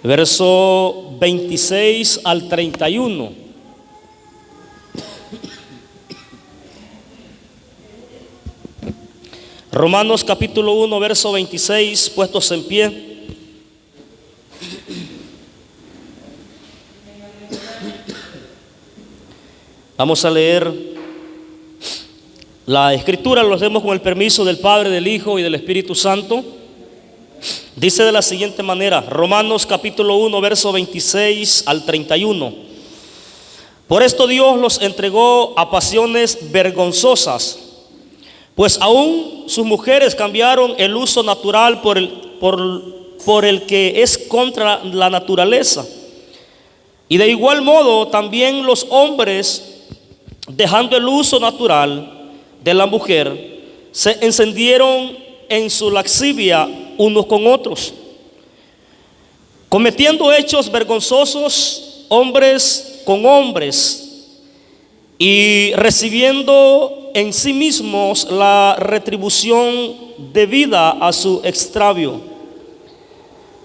verso 26 al 31. Romanos capítulo 1, verso 26, puestos en pie. Vamos a leer la escritura, lo hacemos con el permiso del Padre, del Hijo y del Espíritu Santo. Dice de la siguiente manera, Romanos capítulo 1, verso 26 al 31. Por esto Dios los entregó a pasiones vergonzosas, pues aún sus mujeres cambiaron el uso natural por el que es contra la naturaleza. Y de igual modo también los hombres, dejando el uso natural de la mujer, se encendieron en su lascivia unos con otros, cometiendo hechos vergonzosos hombres con hombres, y recibiendo en sí mismos la retribución debida a su extravío.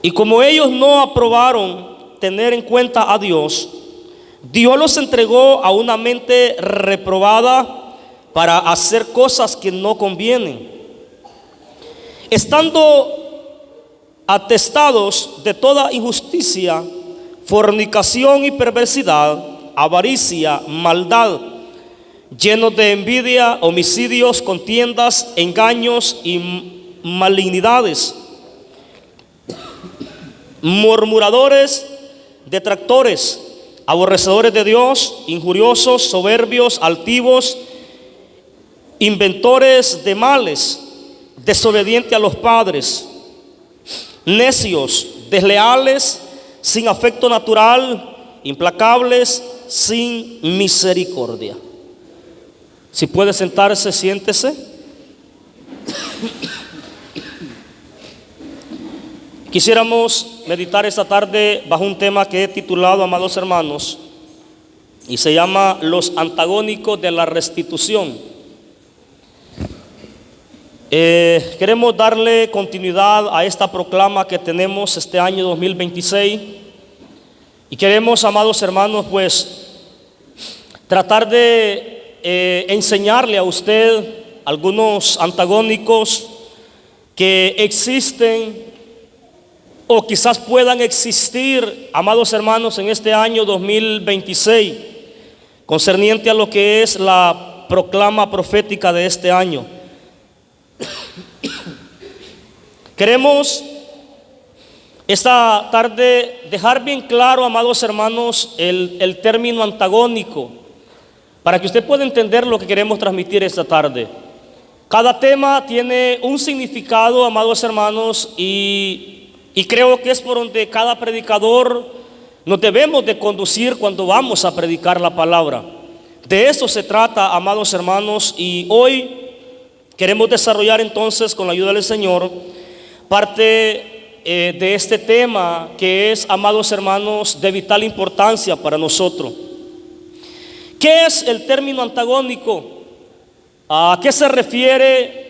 Y como ellos no aprobaron tener en cuenta a Dios, Dios los entregó a una mente reprobada para hacer cosas que no convienen, estando atestados de toda injusticia, fornicación y perversidad, avaricia, maldad, llenos de envidia, homicidios, contiendas, engaños y malignidades, murmuradores, detractores, aborrecedores de Dios, injuriosos, soberbios, altivos, inventores de males, desobedientes a los padres, necios, desleales, sin afecto natural, implacables, sin misericordia. Si puede sentarse, siéntese. Quisiéramos meditar esta tarde bajo un tema que he titulado, amados hermanos, y se llama los antagónicos de la restitución. Queremos darle continuidad a esta proclama que tenemos este año 2026 y queremos, amados hermanos, pues tratar de enseñarle a usted algunos antagónicos que existen o quizás puedan existir, amados hermanos, en este año 2026, concerniente a lo que es la proclama profética de este año. Queremos esta tarde dejar bien claro, amados hermanos, el término antagónico, para que usted pueda entender lo que queremos transmitir esta tarde. Cada tema tiene un significado, amados hermanos, y creo que es por donde cada predicador nos debemos de conducir cuando vamos a predicar la palabra. De eso se trata, amados hermanos, y hoy queremos desarrollar entonces, con la ayuda del Señor, parte de este tema que es, amados hermanos, de vital importancia para nosotros. ¿Qué es el término antagónico? ¿A qué se refiere?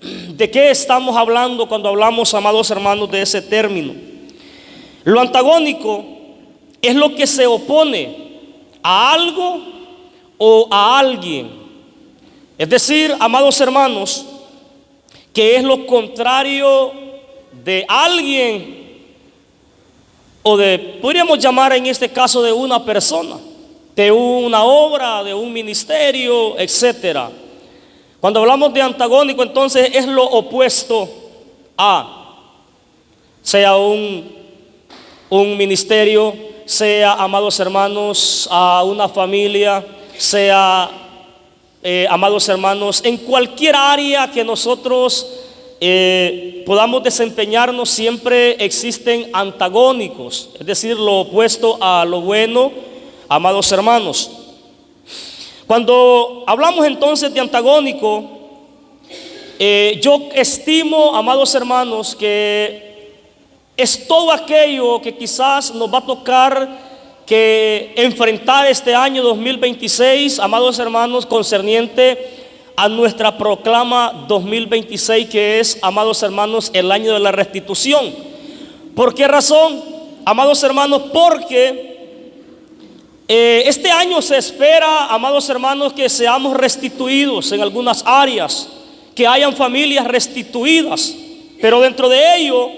¿De qué estamos hablando cuando hablamos, amados hermanos, de ese término? Lo antagónico es lo que se opone a algo o a alguien. Es decir, amados hermanos, que es lo contrario de alguien o podríamos llamar en este caso de una persona, de una obra, de un ministerio, etcétera. Cuando hablamos de antagónico, entonces es lo opuesto a, sea un ministerio, sea, amados hermanos, a una familia, sea, amados hermanos, en cualquier área que nosotros podamos desempeñarnos, siempre existen antagónicos, es decir, lo opuesto a lo bueno, amados hermanos. Cuando hablamos entonces de antagónico, yo estimo, amados hermanos, que es todo aquello que quizás nos va a tocar que enfrentar este año 2026, amados hermanos, concerniente a nuestra proclama 2026, que es, amados hermanos, el año de la restitución. ¿Por qué razón? amados hermanos, porque este año se espera, amados hermanos, que seamos restituidos en algunas áreas, que hayan familias restituidas, pero dentro de ello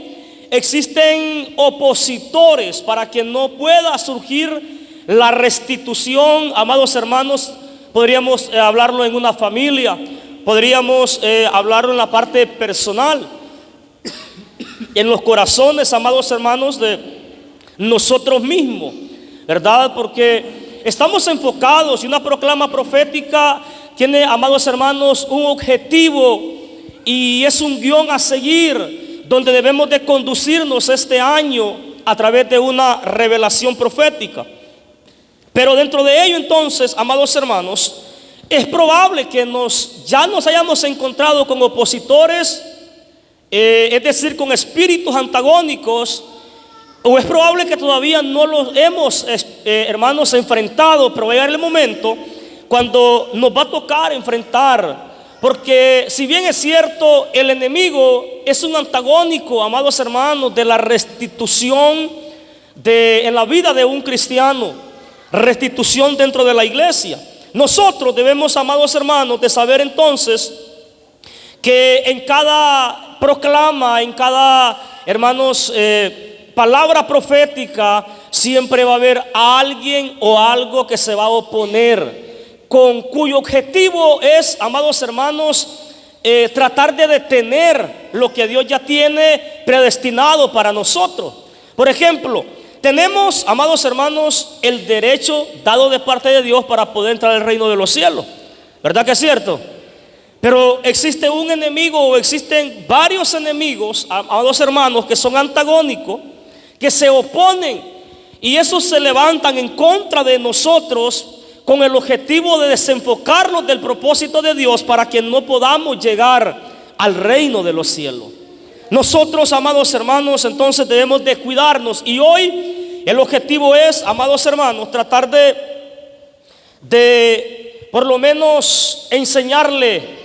existen opositores para que no pueda surgir la restitución. Amados hermanos, podríamos hablarlo en una familia, podríamos hablarlo en la parte personal, en los corazones, amados hermanos, de nosotros mismos, ¿verdad? Porque estamos enfocados y una proclama profética tiene, amados hermanos, un objetivo y es un guión a seguir, donde debemos de conducirnos este año a través de una revelación profética. Pero dentro de ello, entonces, amados hermanos, es probable que ya nos hayamos encontrado con opositores, es decir, con espíritus antagónicos, o es probable que todavía no los hemos, hermanos, enfrentado, pero va a llegar el momento cuando nos va a tocar enfrentar. Porque si bien es cierto, el enemigo es un antagónico, amados hermanos, de la restitución en la vida de un cristiano, restitución dentro de la iglesia. Nosotros debemos, amados hermanos, de saber entonces que en cada proclama, en cada, hermanos, palabra profética, siempre va a haber alguien o algo que se va a oponer, con cuyo objetivo es, amados hermanos, tratar de detener lo que Dios ya tiene predestinado para nosotros. Por ejemplo, tenemos, amados hermanos, el derecho dado de parte de Dios para poder entrar al reino de los cielos, ¿verdad que es cierto? Pero existe un enemigo, o existen varios enemigos, amados hermanos, que son antagónicos, que se oponen, y esos se levantan en contra de nosotros con el objetivo de desenfocarnos del propósito de Dios para que no podamos llegar al reino de los cielos. Nosotros, amados hermanos, entonces debemos de cuidarnos, y hoy el objetivo es, amados hermanos, tratar de por lo menos enseñarle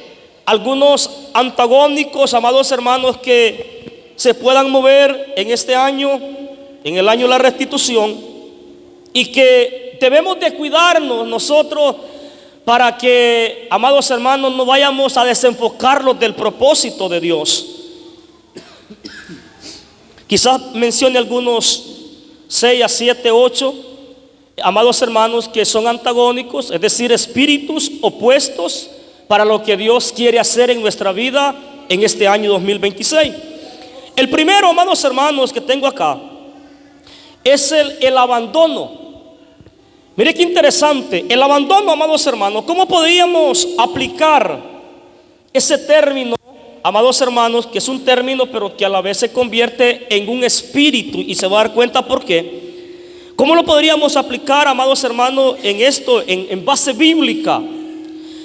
algunos antagónicos, amados hermanos, que se puedan mover en este año, en el año de la restitución, y que debemos de cuidarnos nosotros para que, amados hermanos, no vayamos a desenfocarlos del propósito de Dios. Quizás mencione algunos 6 a 7, 8, amados hermanos, que son antagónicos, es decir, espíritus opuestos para lo que Dios quiere hacer en nuestra vida en este año 2026. El primero, amados hermanos, que tengo acá es el abandono. Mire qué interesante, el abandono, amados hermanos. ¿Cómo podríamos aplicar ese término, amados hermanos, que es un término pero que a la vez se convierte en un espíritu, y se va a dar cuenta por qué? ¿Cómo lo podríamos aplicar, amados hermanos, en esto, en base bíblica?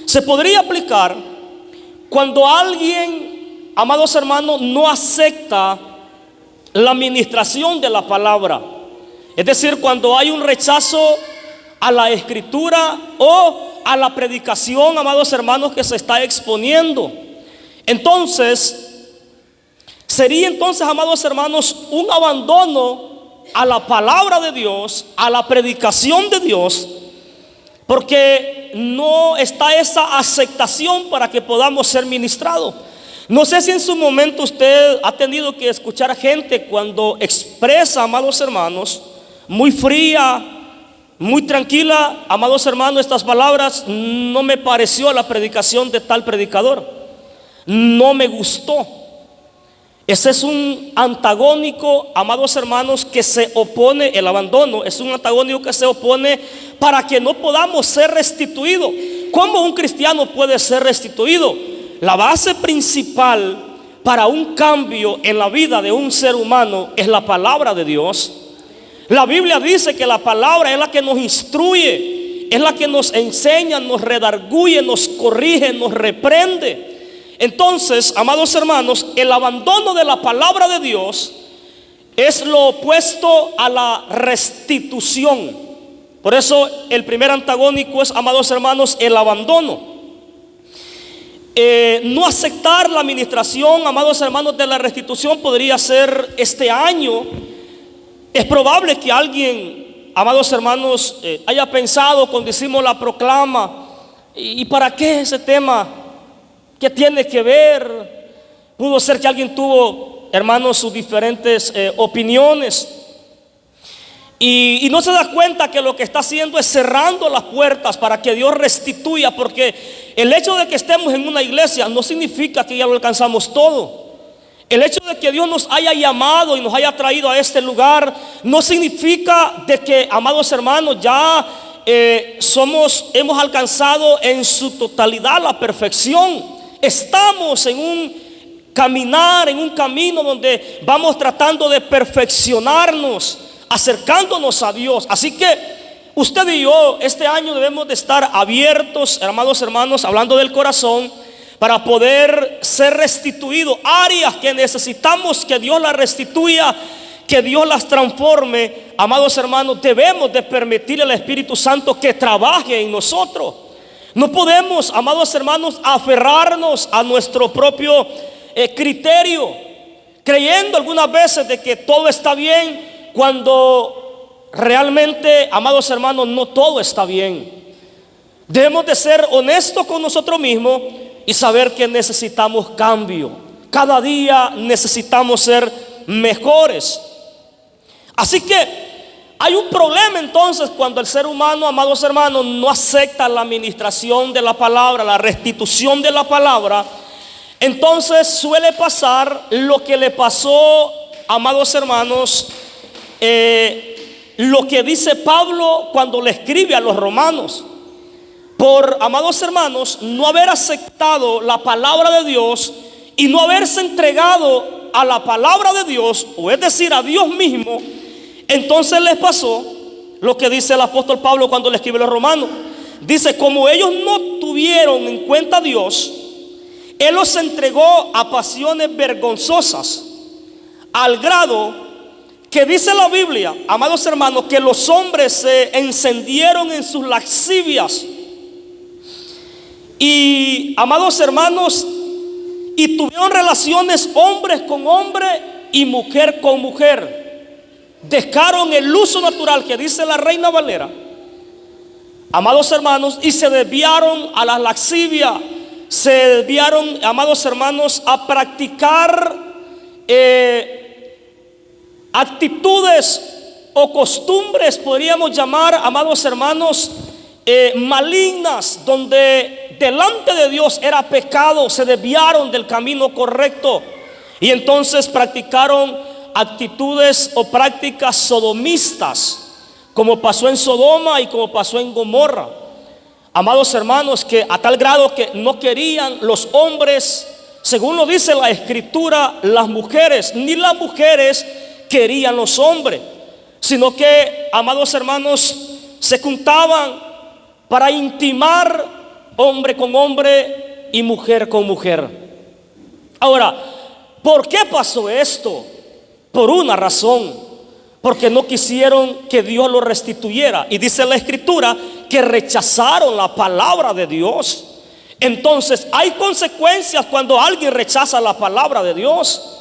Se podría aplicar cuando alguien, amados hermanos, no acepta la administración de la palabra. Es decir, cuando hay un rechazo a la escritura o a la predicación, amados hermanos, que se está exponiendo. Entonces, sería entonces, amados hermanos, un abandono a la palabra de Dios, a la predicación de Dios, porque no está esa aceptación para que podamos ser ministrados. No sé si en su momento usted ha tenido que escuchar gente cuando expresa, amados hermanos, muy fría, muy tranquila: amados hermanos, estas palabras no me pareció la predicación de tal predicador, no me gustó. Ese es un antagónico, amados hermanos, que se opone. El abandono es un antagónico que se opone para que no podamos ser restituidos. ¿Cómo un cristiano puede ser restituido? La base principal para un cambio en la vida de un ser humano es la palabra de Dios. La Biblia dice que la palabra es la que nos instruye, es la que nos enseña, nos redarguye, nos corrige, nos reprende. Entonces, amados hermanos, el abandono de la palabra de Dios es lo opuesto a la restitución. Por eso el primer antagónico es, amados hermanos, el abandono. No aceptar la administración, amados hermanos, de la restitución podría ser este año Es probable que alguien, amados hermanos, haya pensado cuando hicimos la proclama, ¿y para qué ese tema? ¿Qué tiene que ver? Pudo ser que alguien tuvo, hermanos, sus diferentes opiniones. Y no se da cuenta que lo que está haciendo es cerrando las puertas para que Dios restituya, porque el hecho de que estemos en una iglesia no significa que ya lo alcanzamos todo. El hecho de que Dios nos haya llamado y nos haya traído a este lugar no significa de que, amados hermanos, ya hemos alcanzado en su totalidad la perfección. Estamos en un caminar, en un camino donde vamos tratando de perfeccionarnos, acercándonos a Dios. Así que usted y yo este año debemos de estar abiertos, amados hermanos, hablando del corazón, para poder ser restituidos. Áreas que necesitamos que Dios las restituya, que Dios las transforme. Amados hermanos, debemos de permitir al Espíritu Santo que trabaje en nosotros. No podemos, amados hermanos, aferrarnos a nuestro propio criterio, creyendo algunas veces de que todo está bien, cuando realmente, amados hermanos, no todo está bien. Debemos de ser honestos con nosotros mismos y saber que necesitamos cambio. Cada día necesitamos ser mejores. Así que hay un problema entonces cuando el ser humano, amados hermanos, no acepta la administración de la palabra, la restitución de la palabra. Entonces suele pasar lo que le pasó, amados hermanos, lo que dice Pablo cuando le escribe a los romanos. Por, amados hermanos, no haber aceptado la palabra de Dios y no haberse entregado a la palabra de Dios, o es decir, a Dios mismo, entonces les pasó lo que dice el apóstol Pablo cuando le escribe a los romanos. Dice, como ellos no tuvieron en cuenta a Dios, Él los entregó a pasiones vergonzosas, al grado que dice la Biblia, amados hermanos, que los hombres se encendieron en sus lascivias. Y, amados hermanos, y tuvieron relaciones hombres con hombre y mujer con mujer. Dejaron el uso natural que dice la Reina Valera, amados hermanos, y se desviaron a la lascivia. Se desviaron, amados hermanos, a practicar actitudes o costumbres, podríamos llamar, amados hermanos, malignas, donde delante de Dios era pecado. Se desviaron del camino correcto y entonces practicaron actitudes o prácticas sodomistas, como pasó en Sodoma y como pasó en Gomorra. Amados hermanos, que a tal grado que no querían los hombres, según lo dice la Escritura, las mujeres, ni las mujeres querían los hombres, sino que, amados hermanos, se juntaban para intimar hombre con hombre y mujer con mujer. Ahora, ¿por qué pasó esto? Por una razón: porque no quisieron que Dios lo restituyera. Y dice la Escritura que rechazaron la palabra de Dios. Entonces hay consecuencias cuando alguien rechaza la palabra de Dios.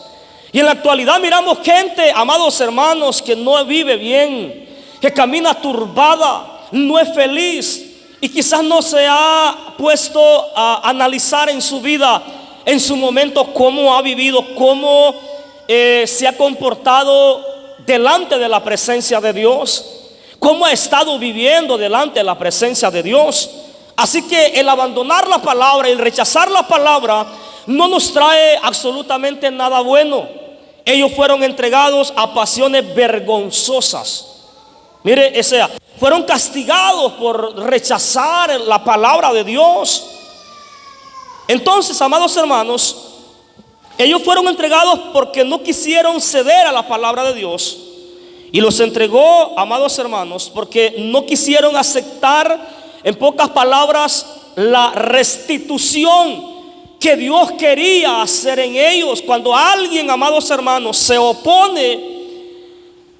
Y en la actualidad miramos gente, amados hermanos, que no vive bien, que camina turbada, no es feliz, y quizás no se ha puesto a analizar en su vida, en su momento, cómo ha vivido, cómo se ha comportado delante de la presencia de Dios, cómo ha estado viviendo delante de la presencia de Dios. Así que el abandonar la palabra y el rechazar la palabra no nos trae absolutamente nada bueno. Ellos fueron entregados a pasiones vergonzosas. Mire, fueron castigados por rechazar la palabra de Dios. Entonces, amados hermanos, ellos fueron entregados porque no quisieron ceder a la palabra de Dios. Y los entregó, amados hermanos, porque no quisieron aceptar, en pocas palabras, la restitución que Dios quería hacer en ellos. Cuando alguien, amados hermanos, se opone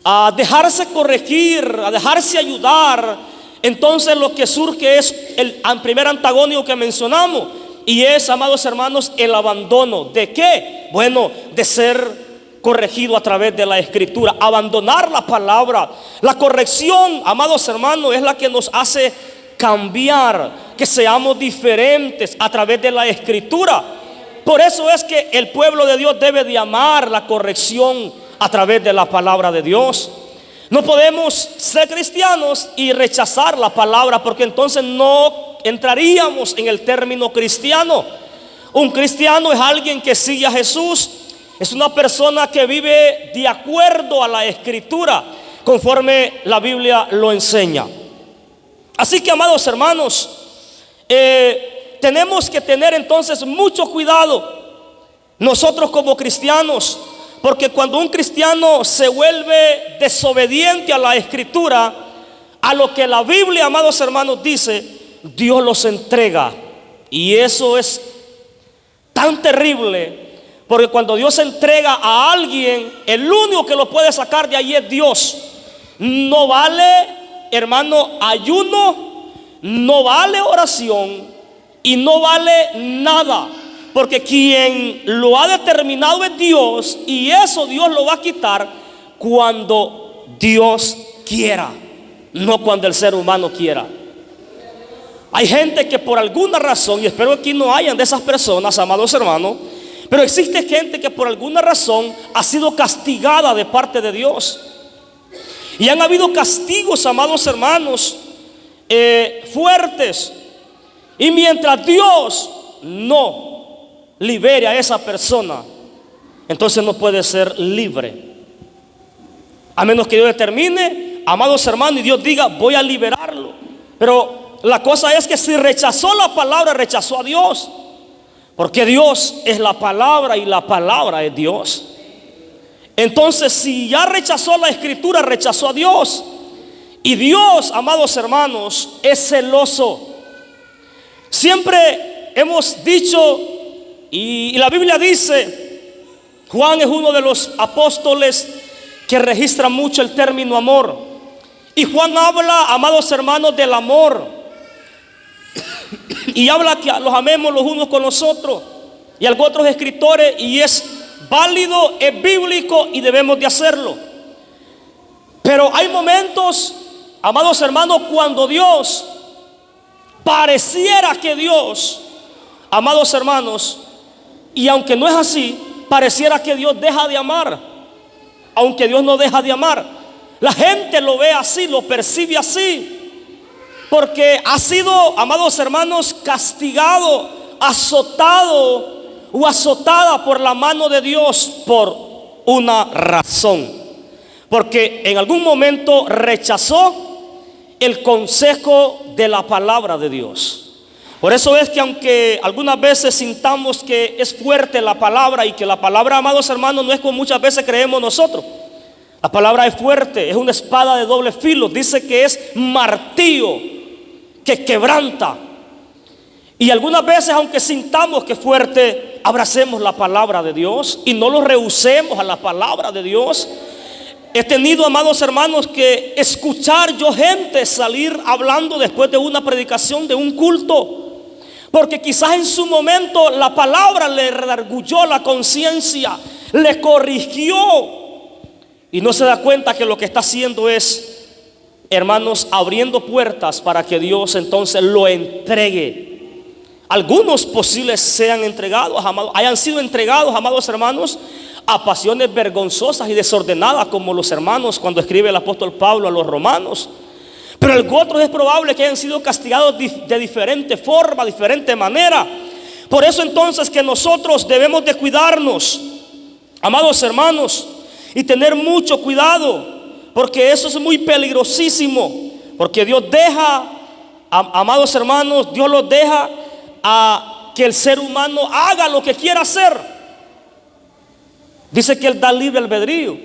a dejarse corregir, a dejarse ayudar, entonces lo que surge es el primer antagónico que mencionamos, y es, amados hermanos, el abandono. ¿De qué? Bueno, de ser corregido a través de la escritura. Abandonar la palabra. La corrección, amados hermanos, es la que nos hace cambiar, que seamos diferentes a través de la escritura. Por eso es que el pueblo de Dios debe de amar la corrección a través de la palabra de Dios. No podemos ser cristianos y rechazar la palabra, porque entonces no entraríamos en el término cristiano. Un cristiano es alguien que sigue a Jesús, es una persona que vive de acuerdo a la escritura, conforme la Biblia lo enseña. Así que, amados hermanos, tenemos que tener entonces mucho cuidado nosotros como cristianos, porque cuando un cristiano se vuelve desobediente a la escritura, a lo que la Biblia, amados hermanos, dice, Dios los entrega. Y eso es tan terrible, porque cuando Dios entrega a alguien, el único que lo puede sacar de ahí es Dios. No vale, hermano, ayuno, no vale oración y no vale nada, porque quien lo ha determinado es Dios, y eso Dios lo va a quitar cuando Dios quiera, no cuando el ser humano quiera. Hay gente que por alguna razón, y espero que aquí no hayan de esas personas, amados hermanos, pero existe gente que por alguna razón ha sido castigada de parte de Dios. Y han habido castigos, amados hermanos, fuertes. Y mientras Dios no libere a esa persona, entonces no puede ser libre. A menos que Dios determine, amados hermanos, y Dios diga, voy a liberarlo. Pero la cosa es que si rechazó la palabra, rechazó a Dios. Porque Dios es la palabra y la palabra es Dios. Entonces, si ya rechazó la escritura, rechazó a Dios. Y Dios, amados hermanos, es celoso. Siempre hemos dicho, y la Biblia dice, Juan es uno de los apóstoles que registra mucho el término amor. Y Juan habla, amados hermanos, del amor. Y habla que los amemos los unos con los otros. Y algunos otros escritores, y es válido, es bíblico y debemos de hacerlo. Pero hay momentos, amados hermanos, cuando Dios, pareciera que Dios, amados hermanos, y aunque no es así, pareciera que Dios deja de amar. Aunque Dios no deja de amar, la gente lo ve así, lo percibe así, porque ha sido, amados hermanos, castigado, azotado o azotada por la mano de Dios por una razón. Porque en algún momento rechazó el consejo de la palabra de Dios. Por eso es que aunque algunas veces sintamos que es fuerte la palabra, y que la palabra, amados hermanos, no es como muchas veces creemos nosotros. La palabra es fuerte, es una espada de doble filo. Dice que es martillo que quebranta. Y algunas veces, aunque sintamos que es fuerte, abracemos la palabra de Dios y no lo rehusemos a la palabra de Dios. He tenido, amados hermanos, que escuchar yo gente salir hablando después de una predicación, de un culto, porque quizás en su momento la palabra le redarguyó la conciencia, le corrigió, y no se da cuenta que lo que está haciendo es, hermanos, abriendo puertas para que Dios entonces lo entregue. Algunos posibles sean entregados, hayan sido entregados, amados hermanos, a pasiones vergonzosas y desordenadas, como los hermanos cuando escribe el apóstol Pablo a los romanos. Pero otros es probable que hayan sido castigados de diferente forma, diferente manera. Por eso entonces que nosotros debemos de cuidarnos, amados hermanos, y tener mucho cuidado, porque eso es muy peligrosísimo. Porque Dios deja, amados hermanos, Dios los deja a que el ser humano haga lo que quiera hacer. Dice que Él da libre albedrío.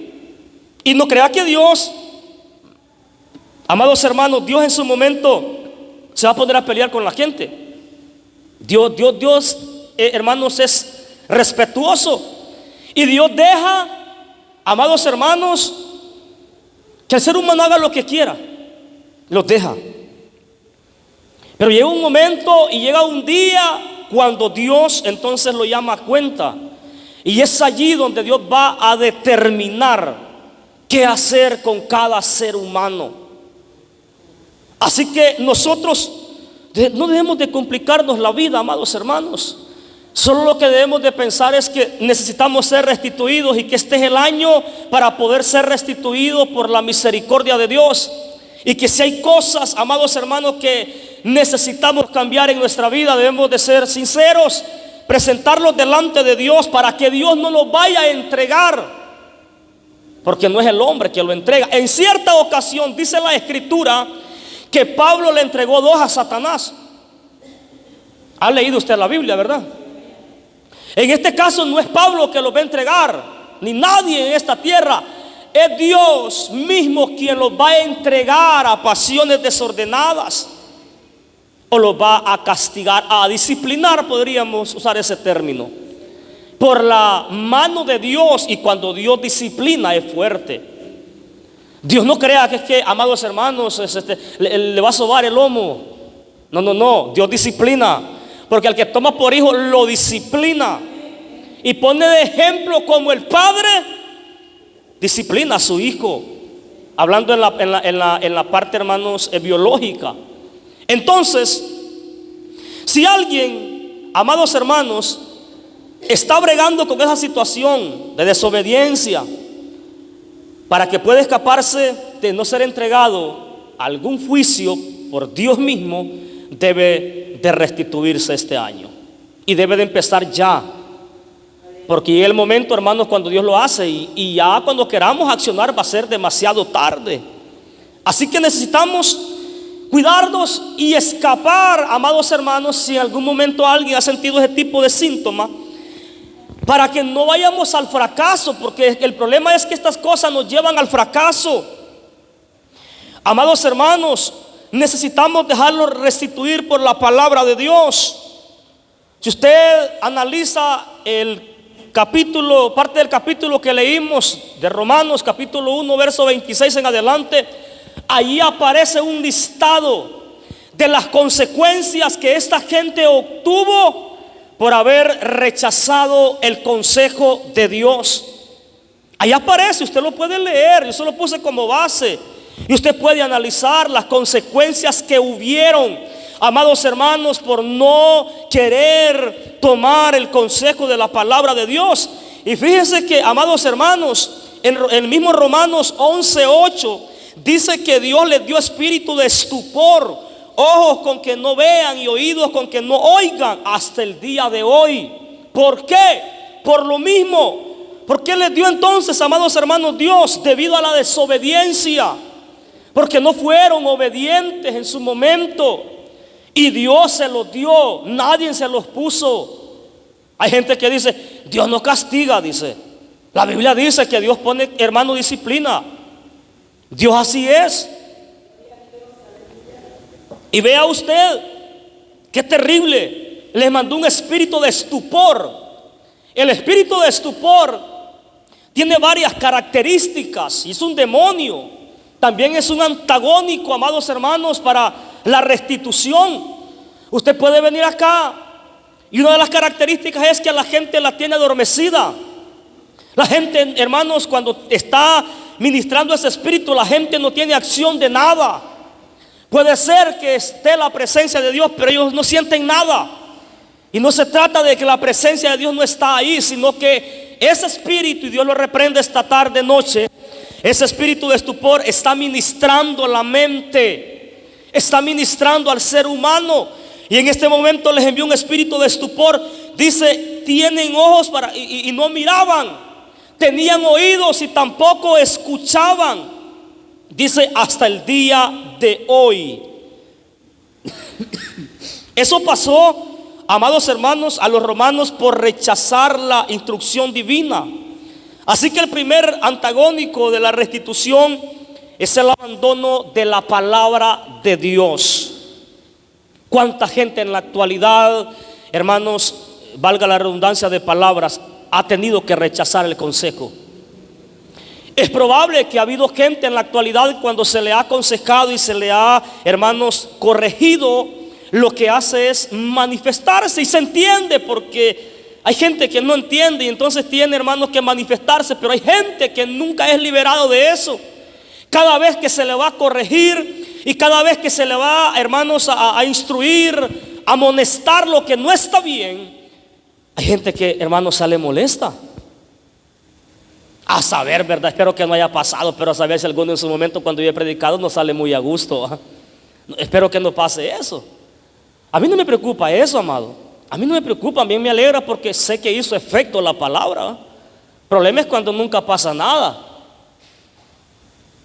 Y no crea que Dios, amados hermanos, Dios en su momento se va a poner a pelear con la gente. Dios, hermanos, es respetuoso. Y Dios deja, amados hermanos, que el ser humano haga lo que quiera. Los deja. Pero llega un momento y llega un día cuando Dios entonces lo llama a cuenta. Y es allí donde Dios va a determinar qué hacer con cada ser humano. Así que nosotros no debemos de complicarnos la vida, amados hermanos. Solo lo que debemos de pensar es que necesitamos ser restituidos y que este es el año para poder ser restituidos por la misericordia de Dios. Y que si hay cosas, amados hermanos, que necesitamos cambiar en nuestra vida, debemos de ser sinceros, presentarlos delante de Dios para que Dios no los vaya a entregar, porque no es el hombre que lo entrega. En cierta ocasión dice la Escritura que Pablo le entregó 2 a Satanás. Ha leído usted la Biblia, ¿verdad? En este caso no es Pablo que los va a entregar, ni nadie en esta tierra. Es Dios mismo quien los va a entregar a pasiones desordenadas, o los va a castigar, a disciplinar, podríamos usar ese término, por la mano de Dios. Y cuando Dios disciplina es fuerte. Dios no crea que es que, amados hermanos, le va a sobar el lomo. No, Dios disciplina, porque al que toma por hijo lo disciplina y pone de ejemplo como el padre disciplina a su hijo, hablando en la parte, hermanos, biológica. Entonces, si alguien, amados hermanos, está bregando con esa situación de desobediencia, para que pueda escaparse de no ser entregado a algún juicio por Dios mismo, debe de restituirse este año y debe de empezar ya, porque llega el momento, hermanos, cuando Dios lo hace, y ya cuando queramos accionar va a ser demasiado tarde. Así que necesitamos cuidarnos y escapar, amados hermanos, si en algún momento alguien ha sentido ese tipo de síntomas, para que no vayamos al fracaso, porque el problema es que estas cosas nos llevan al fracaso. Amados hermanos, necesitamos dejarlo restituir por la palabra de Dios. Si usted analiza parte del capítulo que leímos de Romanos, capítulo 1, verso 26 en adelante, ahí aparece un listado de las consecuencias que esta gente obtuvo por haber rechazado el consejo de Dios. Ahí aparece, usted lo puede leer, yo se lo puse como base, y usted puede analizar las consecuencias que hubieron, amados hermanos, por no querer tomar el consejo de la palabra de Dios. Y fíjense que, amados hermanos, en el mismo Romanos 11:8 dice que Dios les dio espíritu de estupor, ojos con que no vean y oídos con que no oigan hasta el día de hoy. ¿Por qué? Por lo mismo. ¿Por qué les dio entonces, amados hermanos, Dios? Debido a la desobediencia, porque no fueron obedientes en su momento, y Dios se los dio, nadie se los puso. Hay gente que dice, Dios no castiga, dice. La Biblia dice que Dios pone, hermano, disciplina. Dios así es. Y vea usted, qué terrible, les mandó un espíritu de estupor. El espíritu de estupor tiene varias características y es un demonio. También es un antagónico, amados hermanos, para la restitución. Usted puede venir acá y una de las características es que a la gente la tiene adormecida. La gente, hermanos, cuando está ministrando ese espíritu, la gente no tiene acción de nada. Puede ser que esté la presencia de Dios, pero ellos no sienten nada. Y no se trata de que la presencia de Dios no está ahí, sino que ese espíritu, y Dios lo reprende esta tarde, noche, ese espíritu de estupor está ministrando la mente, está ministrando al ser humano. Y en este momento les envió un espíritu de estupor. Dice, tienen ojos y no miraban, tenían oídos y tampoco escuchaban. Dice, hasta el día de hoy. Eso pasó, amados hermanos, a los romanos por rechazar la instrucción divina. Así que el primer antagónico de la restitución es el abandono de la palabra de Dios. ¿Cuánta gente en la actualidad, hermanos, valga la redundancia de palabras, ha tenido que rechazar el consejo? Es probable que ha habido gente en la actualidad, cuando se le ha aconsejado y se le ha, hermanos, corregido, lo que hace es manifestarse, y se entiende, porque Hay gente que no entiende y entonces tiene, hermanos, que manifestarse, pero hay gente que nunca es liberado de eso. Cada vez que se le va a corregir y cada vez que se le va, hermanos, a instruir, a amonestar lo que no está bien, hay gente que, hermanos, sale molesta. A saber, ¿verdad? Espero que no haya pasado, pero a saber si alguno en su momento cuando yo he predicado no sale muy a gusto. Espero que no pase eso. A mí no me preocupa eso, amado. A mí no me preocupa, a mí me alegra porque sé que hizo efecto la palabra. El problema es cuando nunca pasa nada.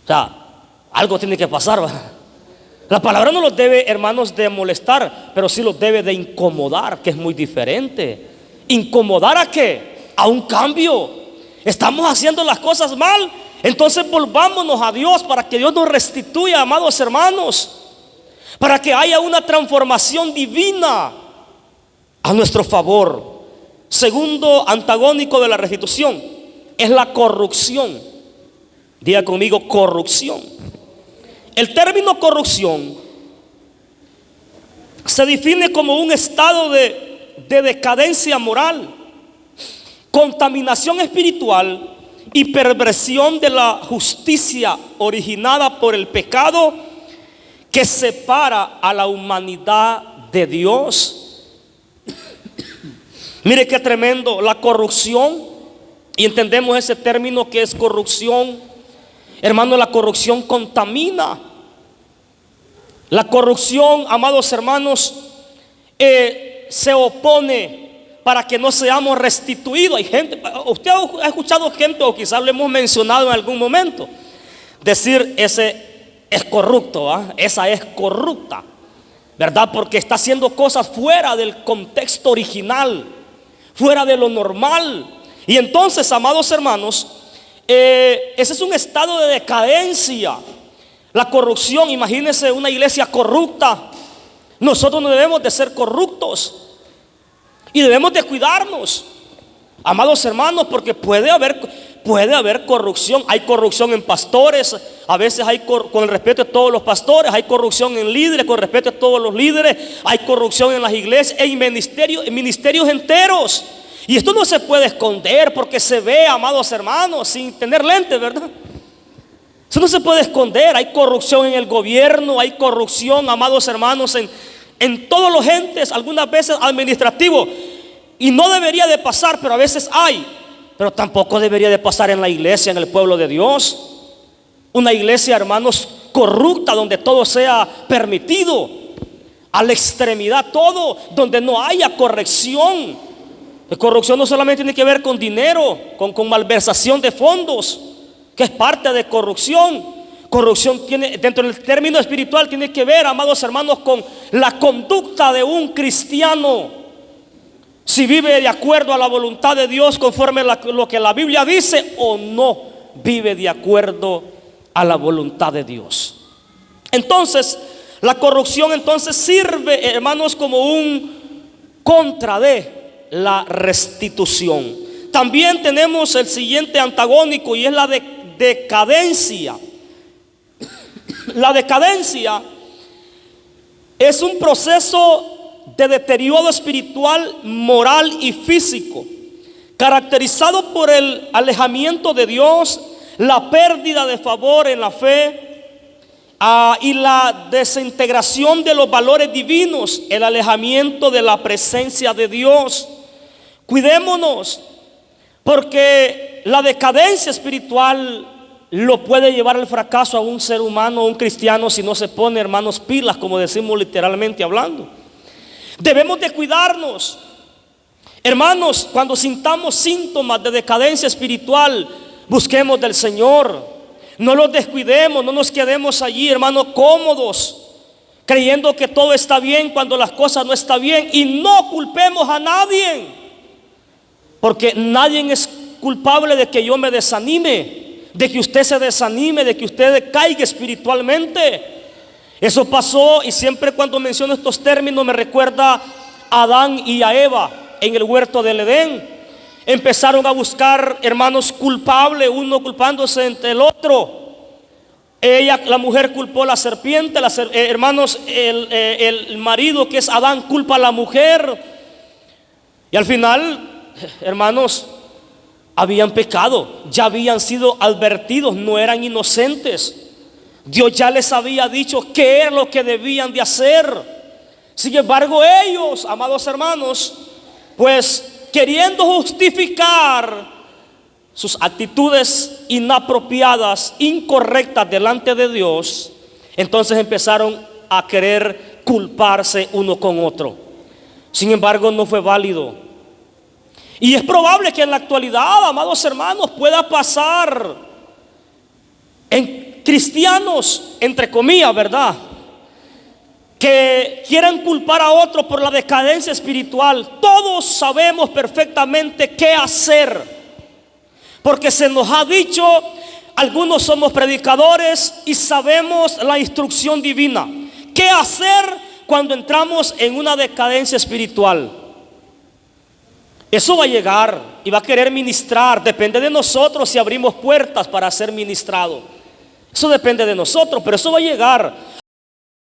O sea, algo tiene que pasar, ¿verdad? La palabra no los debe, hermanos, de molestar, pero sí los debe de incomodar, que es muy diferente. ¿Incomodar a qué? A un cambio. Estamos haciendo las cosas mal, entonces volvámonos a Dios para que Dios nos restituya, amados hermanos, para que haya una transformación divina a nuestro favor. Segundo antagónico de la restitución es la corrupción. Diga conmigo, corrupción. El término corrupción se define como un estado de decadencia moral, contaminación espiritual y perversión de la justicia originada por el pecado que separa a la humanidad de Dios. Mire qué tremendo, la corrupción, y entendemos ese término que es corrupción. Hermano, la corrupción contamina. La corrupción, amados hermanos, se opone para que no seamos restituidos. Hay gente, usted ha escuchado gente, o quizás lo hemos mencionado en algún momento, decir: ese es corrupto, ¿eh? Esa es corrupta, ¿verdad? Porque está haciendo cosas fuera del contexto original, fuera de lo normal. Y entonces, amados hermanos, ese es un estado de decadencia. La corrupción, imagínense una iglesia corrupta. Nosotros no debemos de ser corruptos y debemos de cuidarnos, amados hermanos, porque puede haber corrupción. Hay corrupción en pastores, a veces hay con el respeto de todos los pastores, hay corrupción en líderes, con el respeto de todos los líderes, hay corrupción en las iglesias, en ministerios enteros. Y esto no se puede esconder porque se ve, amados hermanos, sin tener lentes, ¿verdad? Eso no se puede esconder. Hay corrupción en el gobierno, hay corrupción, amados hermanos, en todos los entes, algunas veces administrativos. Y no debería de pasar, pero a veces hay. Pero tampoco debería de pasar en la iglesia, en el pueblo de Dios. Una iglesia, hermanos, corrupta, donde todo sea permitido, a la extremidad todo, donde no haya corrección. La corrupción no solamente tiene que ver con dinero, con malversación de fondos, que es parte de corrupción. Corrupción tiene, dentro del término espiritual, tiene que ver, amados hermanos, con la conducta de un cristiano. Si vive de acuerdo a la voluntad de Dios, conforme a lo que la Biblia dice, o no vive de acuerdo a la voluntad de Dios. Entonces, la corrupción entonces sirve, hermanos, como un contra de la restitución. También tenemos el siguiente antagónico, y es la decadencia. La decadencia es un proceso de deterioro espiritual, moral y físico, caracterizado por el alejamiento de Dios, la pérdida de favor en la fe, y la desintegración de los valores divinos, el alejamiento de la presencia de Dios. Cuidémonos, porque la decadencia espiritual lo puede llevar al fracaso a un ser humano, a un cristiano, si no se pone, hermanos, pilas, como decimos literalmente hablando. Debemos de cuidarnos, hermanos. Cuando sintamos síntomas de decadencia espiritual, busquemos del Señor. No los descuidemos, no nos quedemos allí, hermanos, cómodos, creyendo que todo está bien cuando las cosas no están bien. Y no culpemos a nadie, porque nadie es culpable de que yo me desanime, de que usted se desanime, de que usted caiga espiritualmente. Eso pasó, y siempre cuando menciono estos términos me recuerda a Adán y a Eva en el huerto del Edén. Empezaron a buscar, hermanos, culpables, uno culpándose entre el otro. La mujer culpó a la serpiente, hermanos, el marido, que es Adán, culpa a la mujer. Y al final hermanos, habían pecado, ya habían sido advertidos, no eran inocentes. Dios ya les había dicho qué era lo que debían de hacer. Sin embargo, ellos, amados hermanos, pues queriendo justificar sus actitudes inapropiadas, incorrectas delante de Dios, entonces empezaron a querer culparse uno con otro. Sin embargo, no fue válido. Y es probable que en la actualidad, amados hermanos, pueda pasar en cristianos, entre comillas, ¿verdad?, que quieran culpar a otro por la decadencia espiritual. Todos sabemos perfectamente qué hacer, porque se nos ha dicho, algunos somos predicadores y sabemos la instrucción divina. ¿Qué hacer cuando entramos en una decadencia espiritual? Eso va a llegar y va a querer ministrar. Depende de nosotros si abrimos puertas para ser ministrado. Eso depende de nosotros, pero eso va a llegar.